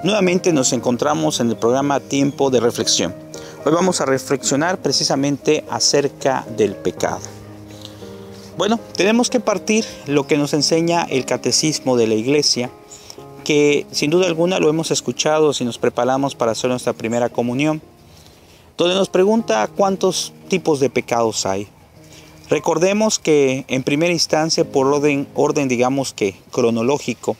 Nuevamente nos encontramos en el programa Tiempo de Reflexión. Hoy vamos a reflexionar precisamente acerca del pecado. Bueno, tenemos que partir lo que nos enseña el Catecismo de la Iglesia, que sin duda alguna lo hemos escuchado si nos preparamos para hacer nuestra primera comunión, donde nos pregunta cuántos tipos de pecados hay. Recordemos que en primera instancia, por orden digamos que cronológico,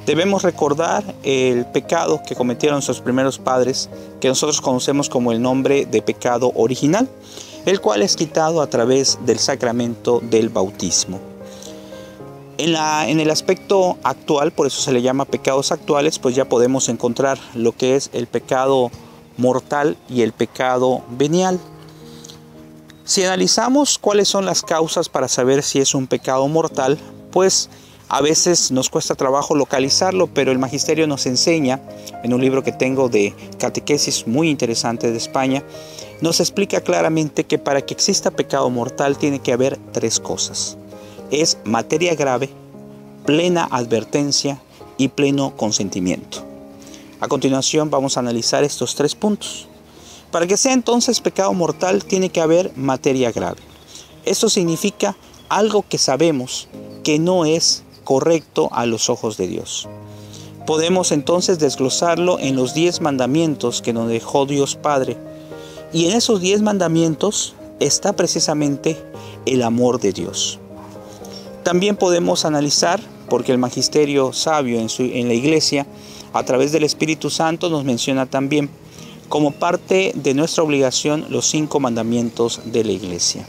debemos recordar el pecado que cometieron nuestros primeros padres, que nosotros conocemos como el nombre de pecado original, el cual es quitado a través del sacramento del bautismo. En el aspecto actual, por eso se le llama pecados actuales, pues ya podemos encontrar lo que es el pecado mortal y el pecado venial. Si analizamos cuáles son las causas para saber si es un pecado mortal, pues a veces nos cuesta trabajo localizarlo, pero el Magisterio nos enseña, en un libro que tengo de catequesis muy interesante de España, nos explica claramente que para que exista pecado mortal tiene que haber tres cosas. Es materia grave, plena advertencia y pleno consentimiento. A continuación vamos a analizar estos tres puntos. Para que sea entonces pecado mortal tiene que haber materia grave. Esto significa algo que sabemos que no es correcto a los ojos de Dios. Podemos entonces desglosarlo en los 10 mandamientos que nos dejó Dios Padre. Y en esos 10 mandamientos está precisamente el amor de Dios. También podemos analizar, porque el Magisterio sabio en la Iglesia, a través del Espíritu Santo, nos menciona también como parte de nuestra obligación los 5 mandamientos de la Iglesia.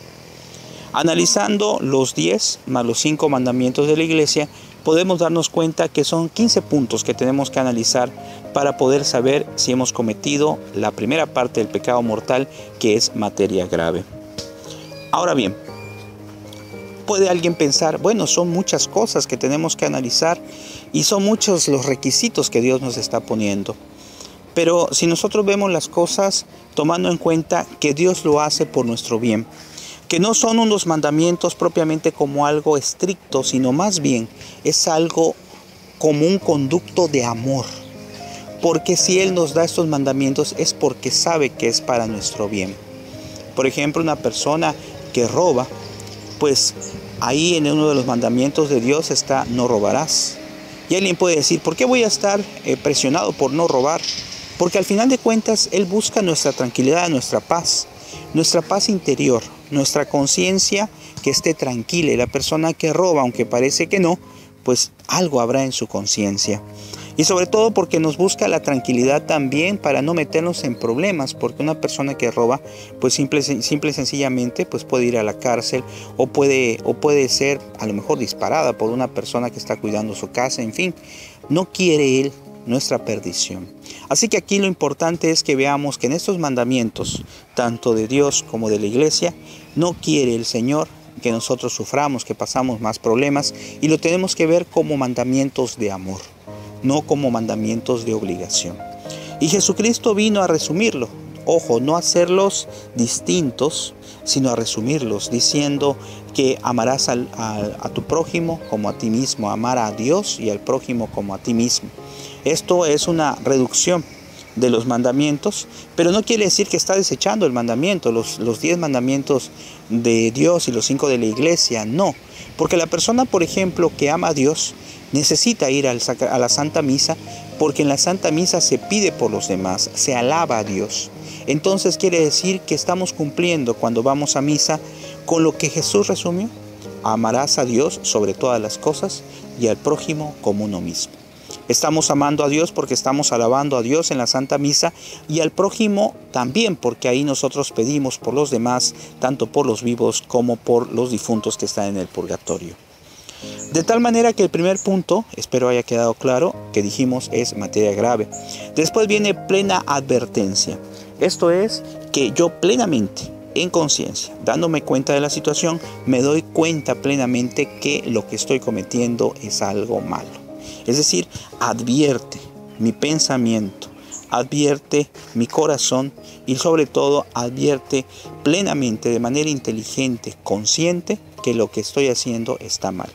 Analizando los 10 más los 5 mandamientos de la Iglesia, podemos darnos cuenta que son 15 puntos que tenemos que analizar para poder saber si hemos cometido la primera parte del pecado mortal, que es materia grave. Ahora bien, puede alguien pensar, bueno, son muchas cosas que tenemos que analizar y son muchos los requisitos que Dios nos está poniendo. Pero si nosotros vemos las cosas tomando en cuenta que Dios lo hace por nuestro bien, que no son unos mandamientos propiamente como algo estricto, sino más bien es algo como un conducto de amor. Porque si Él nos da estos mandamientos es porque sabe que es para nuestro bien. Por ejemplo, una persona que roba, pues ahí en uno de los mandamientos de Dios está no robarás. Y alguien puede decir, ¿por qué voy a estar presionado por no robar? Porque al final de cuentas Él busca nuestra tranquilidad, nuestra paz interior, nuestra conciencia que esté tranquila. Y la persona que roba, aunque parece que no, pues algo habrá en su conciencia. Y sobre todo porque nos busca la tranquilidad también para no meternos en problemas, porque una persona que roba, pues simple y sencillamente pues puede ir a la cárcel o puede ser a lo mejor disparada por una persona que está cuidando su casa, en fin, no quiere Él nuestra perdición. Así que aquí lo importante es que veamos que en estos mandamientos, tanto de Dios como de la Iglesia, no quiere el Señor que nosotros suframos, que pasamos más problemas, y lo tenemos que ver como mandamientos de amor, no como mandamientos de obligación. Y Jesucristo vino a resumirlo. Ojo, no hacerlos distintos, sino a resumirlos, diciendo que amarás a tu prójimo como a ti mismo, amar a Dios y al prójimo como a ti mismo. Esto es una reducción de los mandamientos, pero no quiere decir que está desechando el mandamiento, los 10 mandamientos de Dios y los 5 de la Iglesia, no. Porque la persona, por ejemplo, que ama a Dios, necesita ir a la Santa Misa, porque en la Santa Misa se pide por los demás, se alaba a Dios. Entonces quiere decir que estamos cumpliendo cuando vamos a misa con lo que Jesús resumió: amarás a Dios sobre todas las cosas y al prójimo como uno mismo. Estamos amando a Dios porque estamos alabando a Dios en la Santa Misa, y al prójimo también, porque ahí nosotros pedimos por los demás, tanto por los vivos como por los difuntos que están en el purgatorio. De tal manera que el primer punto, espero haya quedado claro, que dijimos es materia grave. Después viene plena advertencia. Esto es que yo plenamente, en conciencia, dándome cuenta de la situación, me doy cuenta plenamente que lo que estoy cometiendo es algo malo. Es decir, advierte mi pensamiento, advierte mi corazón y sobre todo advierte plenamente, de manera inteligente, consciente, que lo que estoy haciendo está mal.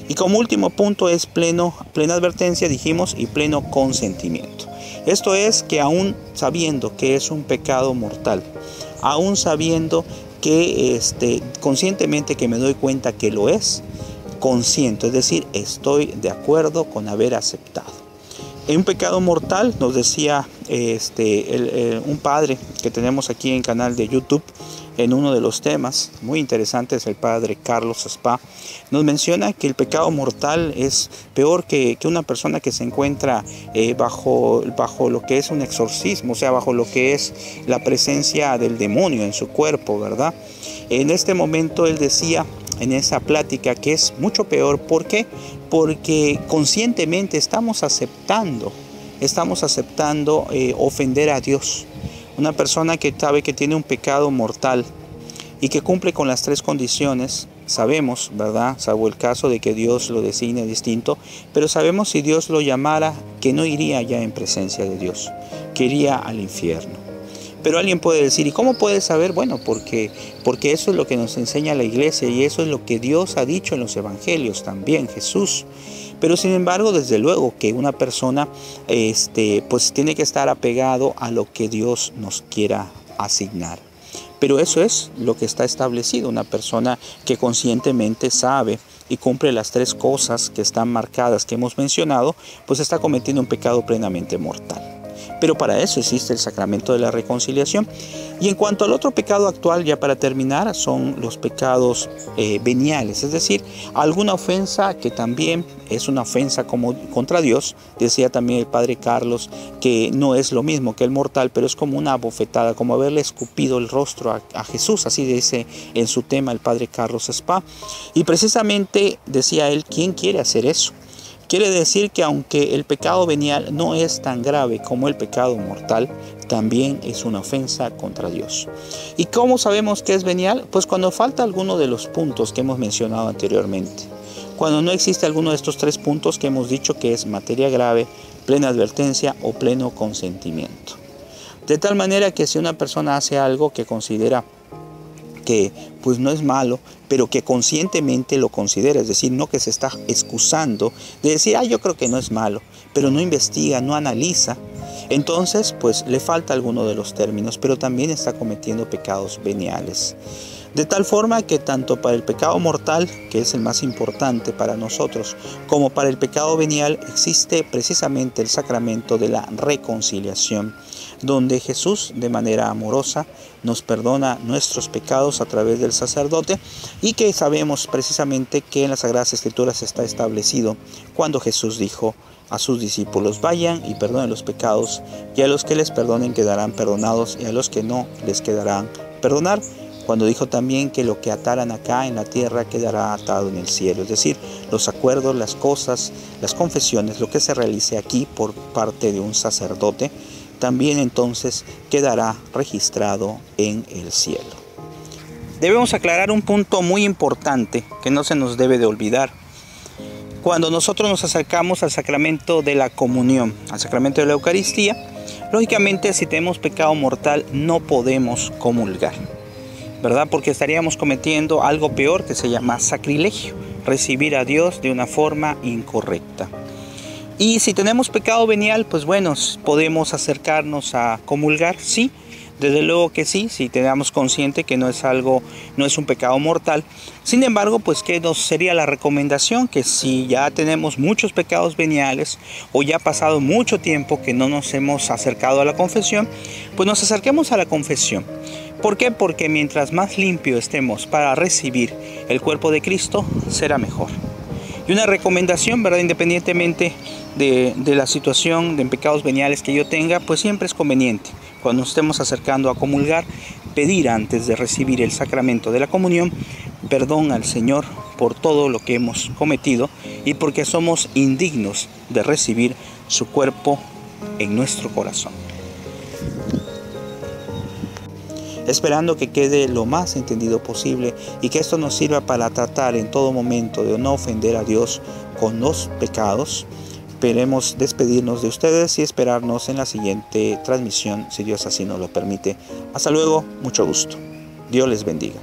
Y como último punto es plena advertencia, dijimos, y pleno consentimiento. Esto es que aún sabiendo que es un pecado mortal, aún sabiendo que conscientemente que me doy cuenta que lo es, consciente, es decir, estoy de acuerdo con haber aceptado. En un pecado mortal, nos decía un padre que tenemos aquí en el canal de YouTube, en uno de los temas muy interesantes, el padre Carlos Spa, nos menciona que el pecado mortal es peor que una persona que se encuentra bajo lo que es un exorcismo, o sea, bajo lo que es la presencia del demonio en su cuerpo, ¿verdad? En este momento él decía en esa plática que es mucho peor. ¿Por qué? Porque conscientemente estamos aceptando ofender a Dios. Una persona que sabe que tiene un pecado mortal y que cumple con las 3 condiciones, sabemos, ¿verdad? Salvo el caso de que Dios lo designe distinto, pero sabemos si Dios lo llamara que no iría ya en presencia de Dios, que iría al infierno. Pero alguien puede decir, ¿y cómo puede saber? Bueno, porque eso es lo que nos enseña la iglesia y eso es lo que Dios ha dicho en los evangelios también, Jesús. Pero sin embargo, desde luego que una persona pues tiene que estar apegado a lo que Dios nos quiera asignar. Pero eso es lo que está establecido. Una persona que conscientemente sabe y cumple las 3 cosas que están marcadas, que hemos mencionado, pues está cometiendo un pecado plenamente mortal. Pero para eso existe el sacramento de la reconciliación. Y en cuanto al otro pecado actual, ya para terminar, son los pecados veniales, es decir, alguna ofensa que también es una ofensa contra Dios. Decía también el padre Carlos que no es lo mismo que el mortal, pero es como una bofetada, como haberle escupido el rostro a Jesús, así dice en su tema el padre Carlos Spa. Y precisamente decía él, ¿quién quiere hacer eso? Quiere decir que aunque el pecado venial no es tan grave como el pecado mortal, también es una ofensa contra Dios. ¿Y cómo sabemos que es venial? Pues cuando falta alguno de los puntos que hemos mencionado anteriormente. Cuando no existe alguno de estos 3 puntos que hemos dicho que es materia grave, plena advertencia o pleno consentimiento. De tal manera que si una persona hace algo que considera que pues no es malo, pero que conscientemente lo considera, es decir, no que se está excusando de decir, yo creo que no es malo, pero no investiga, no analiza, entonces pues le falta alguno de los términos, pero también está cometiendo pecados veniales. De tal forma que tanto para el pecado mortal, que es el más importante para nosotros, como para el pecado venial existe precisamente el sacramento de la reconciliación, donde Jesús de manera amorosa nos perdona nuestros pecados a través del sacerdote y que sabemos precisamente que en las Sagradas Escrituras está establecido cuando Jesús dijo a sus discípulos, vayan y perdonen los pecados y a los que les perdonen quedarán perdonados y a los que no les quedarán perdonar. Cuando dijo también que lo que ataran acá en la tierra quedará atado en el cielo, es decir, los acuerdos, las cosas, las confesiones, lo que se realice aquí por parte de un sacerdote, también entonces quedará registrado en el cielo. Debemos aclarar un punto muy importante que no se nos debe de olvidar. Cuando nosotros nos acercamos al sacramento de la comunión, al sacramento de la Eucaristía, lógicamente si tenemos pecado mortal no podemos comulgar, ¿verdad? Porque estaríamos cometiendo algo peor que se llama sacrilegio, recibir a Dios de una forma incorrecta. Y si tenemos pecado venial, pues bueno, podemos acercarnos a comulgar, sí, desde luego que sí, si tenemos consciente que no es un pecado mortal. Sin embargo, pues que nos sería la recomendación que si ya tenemos muchos pecados veniales o ya ha pasado mucho tiempo que no nos hemos acercado a la confesión, pues nos acerquemos a la confesión. ¿Por qué? Porque mientras más limpio estemos para recibir el cuerpo de Cristo, será mejor. Y una recomendación, ¿verdad? Independientemente de la situación de pecados veniales que yo tenga, pues siempre es conveniente, cuando nos estemos acercando a comulgar, pedir antes de recibir el sacramento de la comunión, perdón al Señor por todo lo que hemos cometido y porque somos indignos de recibir su cuerpo en nuestro corazón. Esperando que quede lo más entendido posible y que esto nos sirva para tratar en todo momento de no ofender a Dios con los pecados. Esperemos despedirnos de ustedes y esperarnos en la siguiente transmisión, si Dios así nos lo permite. Hasta luego, mucho gusto. Dios les bendiga.